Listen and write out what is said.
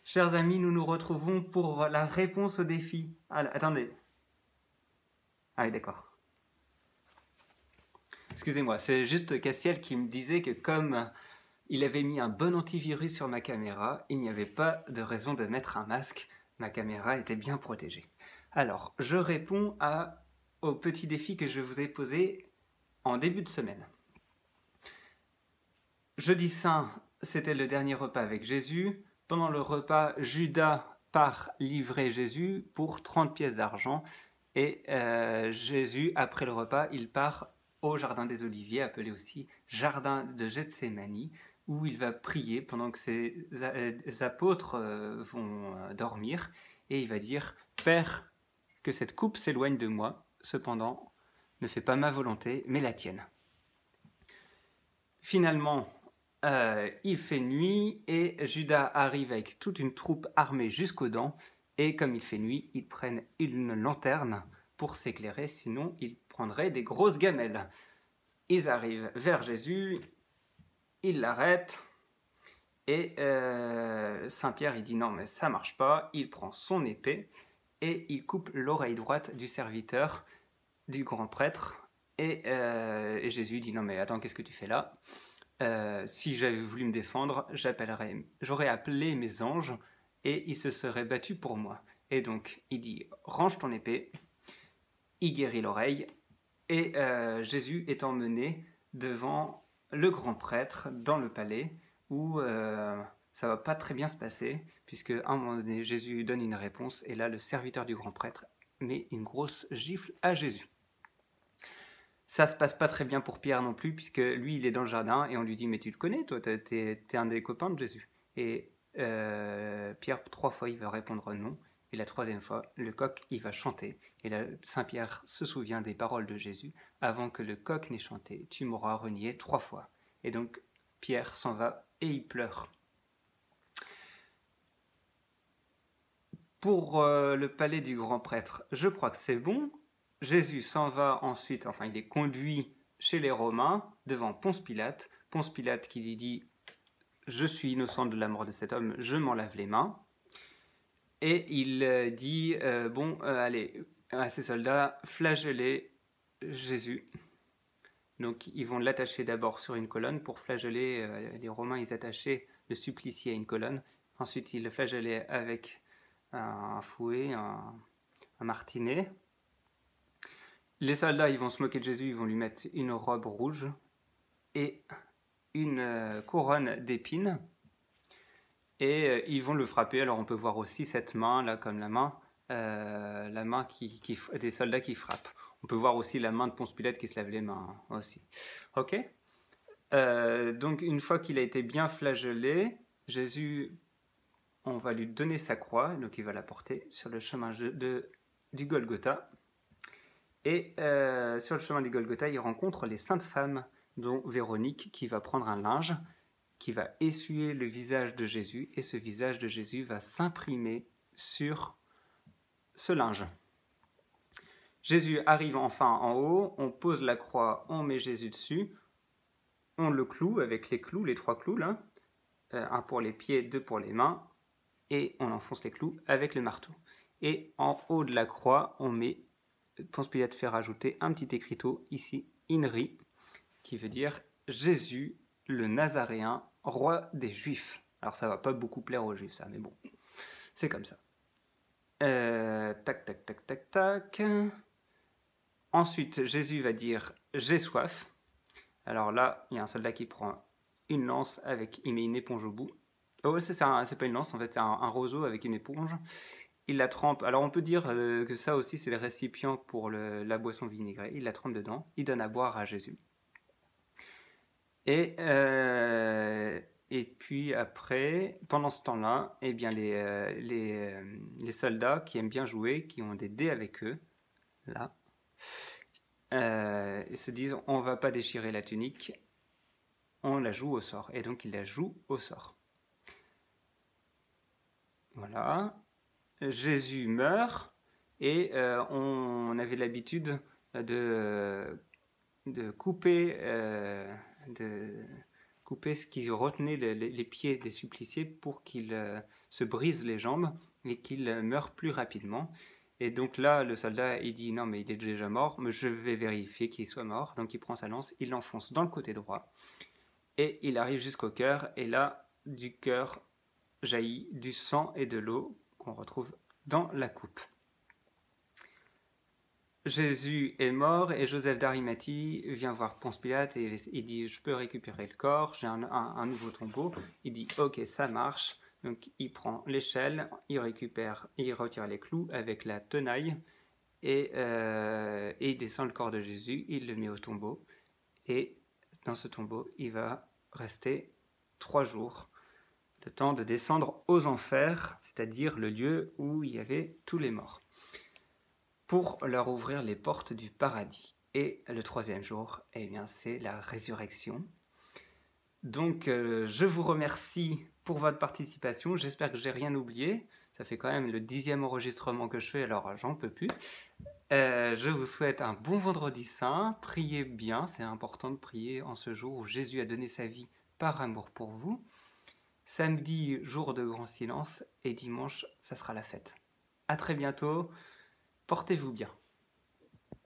Chers amis, nous nous retrouvons pour la réponse au défi. Ah, attendez. Ah oui, d'accord. Excusez-moi, c'est juste Cassiel qui me disait que comme il avait mis un bon antivirus sur ma caméra, il n'y avait pas de raison de mettre un masque. Ma caméra était bien protégée. Alors, je réponds au petit défi que je vous ai posé en début de semaine. Jeudi Saint, c'était le dernier repas avec Jésus. Pendant le repas, Judas part livrer Jésus pour 30 pièces d'argent. Et Jésus, après le repas, il part au jardin des Oliviers, appelé aussi jardin de Gethsémani, où il va prier pendant que ses apôtres vont dormir. Et il va dire, Père, que cette coupe s'éloigne de moi, cependant, ne fais pas ma volonté, mais la tienne. Finalement, il fait nuit et Judas arrive avec toute une troupe armée jusqu'aux dents. Et comme il fait nuit, ils prennent une lanterne pour s'éclairer, sinon ils prendraient des grosses gamelles. Ils arrivent vers Jésus, ils l'arrêtent. Et Saint-Pierre, il dit non, mais ça marche pas. Il prend son épée et il coupe l'oreille droite du serviteur du grand prêtre. Et Jésus dit non, mais attends, qu'est-ce que tu fais là ? Si j'avais voulu me défendre, j'aurais appelé mes anges et ils se seraient battus pour moi. Et donc, il dit, range ton épée, il guérit l'oreille, et Jésus est emmené devant le grand prêtre dans le palais, où ça va pas très bien se passer, puisque à un moment donné, Jésus donne une réponse, et là, le serviteur du grand prêtre met une grosse gifle à Jésus. Ça se passe pas très bien pour Pierre non plus, puisque lui, il est dans le jardin et on lui dit « Mais tu le connais, toi, t'es un des copains de Jésus ». Et Pierre, 3 fois, il va répondre non. Et la 3e fois, le coq, il va chanter. Et là, Saint-Pierre se souvient des paroles de Jésus. « Avant que le coq n'ait chanté, tu m'auras renié 3 fois ». Et donc, Pierre s'en va et il pleure. Pour le palais du grand prêtre, je crois que c'est bon. Jésus s'en va ensuite, enfin il est conduit chez les Romains, devant Ponce Pilate. Ponce Pilate qui lui dit « Je suis innocent de la mort de cet homme, je m'en lave les mains ». Et il dit allez, à ses soldats, flagellez Jésus. Donc ils vont l'attacher d'abord sur une colonne pour flageller. Les Romains, ils attachaient le supplicié à une colonne. Ensuite, ils le flagellaient avec un fouet, un martinet. Les soldats, ils vont se moquer de Jésus, ils vont lui mettre une robe rouge et une couronne d'épines. Et ils vont le frapper. Alors on peut voir aussi cette main, là, comme la main des soldats qui frappent. On peut voir aussi la main de Ponce Pilate qui se lave les mains aussi. Ok. Donc une fois qu'il a été bien flagellé, Jésus, on va lui donner sa croix, donc il va la porter sur le chemin du Golgotha. Et sur le chemin du Golgotha, il rencontre les saintes femmes, dont Véronique, qui va prendre un linge, qui va essuyer le visage de Jésus, et ce visage de Jésus va s'imprimer sur ce linge. Jésus arrive enfin en haut, on pose la croix, on met Jésus dessus, on le cloue avec les clous, les 3 clous là, un pour les pieds, 2 pour les mains, et on enfonce les clous avec le marteau. Et en haut de la croix, on met Ponce Pilate fait rajouter un petit écriteau ici, INRI, qui veut dire Jésus, le Nazaréen, roi des Juifs. Alors ça va pas beaucoup plaire aux Juifs, ça, mais bon, c'est comme ça. Tac, tac, tac, tac, tac. Ensuite, Jésus va dire j'ai soif. Alors là, il y a un soldat qui prend une lance il met une éponge au bout. Oh, c'est pas une lance, en fait, c'est un roseau avec une éponge. Il la trempe. Alors on peut dire que ça aussi c'est le récipient pour la boisson vinaigrée. Il la trempe dedans. Il donne à boire à Jésus. Et puis après, pendant ce temps-là, eh bien les soldats qui aiment bien jouer, qui ont des dés avec eux, là, ils se disent on va pas déchirer la tunique, on la joue au sort. Et donc ils la jouent au sort. Voilà. Jésus meurt et on avait l'habitude de couper, couper ce qui retenait les pieds des suppliciés pour qu'ils se brisent les jambes et qu'ils meurent plus rapidement. Et donc là, le soldat, il dit non, mais il est déjà mort, mais je vais vérifier qu'il soit mort. Donc il prend sa lance, il l'enfonce dans le côté droit et il arrive jusqu'au cœur. Et là, du cœur jaillit du sang et de l'eau qu'on retrouve dans la coupe. Jésus est mort et Joseph d'Arimathie vient voir Ponce Pilate et il dit je peux récupérer le corps, j'ai un nouveau tombeau. Il dit ok, ça marche. Donc il prend l'échelle, il retire les clous avec la tenaille et il descend le corps de Jésus, il le met au tombeau et dans ce tombeau il va rester 3 jours, le temps de descendre aux enfers, c'est-à-dire le lieu où il y avait tous les morts, pour leur ouvrir les portes du paradis. Et le 3e jour, eh bien, c'est la résurrection. Donc, je vous remercie pour votre participation. J'espère que j'ai rien oublié. Ça fait quand même le 10e enregistrement que je fais, alors j'en peux plus. Je vous souhaite un bon vendredi saint. Priez bien, c'est important de prier en ce jour où Jésus a donné sa vie par amour pour vous. Samedi, jour de grand silence, et dimanche, ça sera la fête. À très bientôt. Portez-vous bien.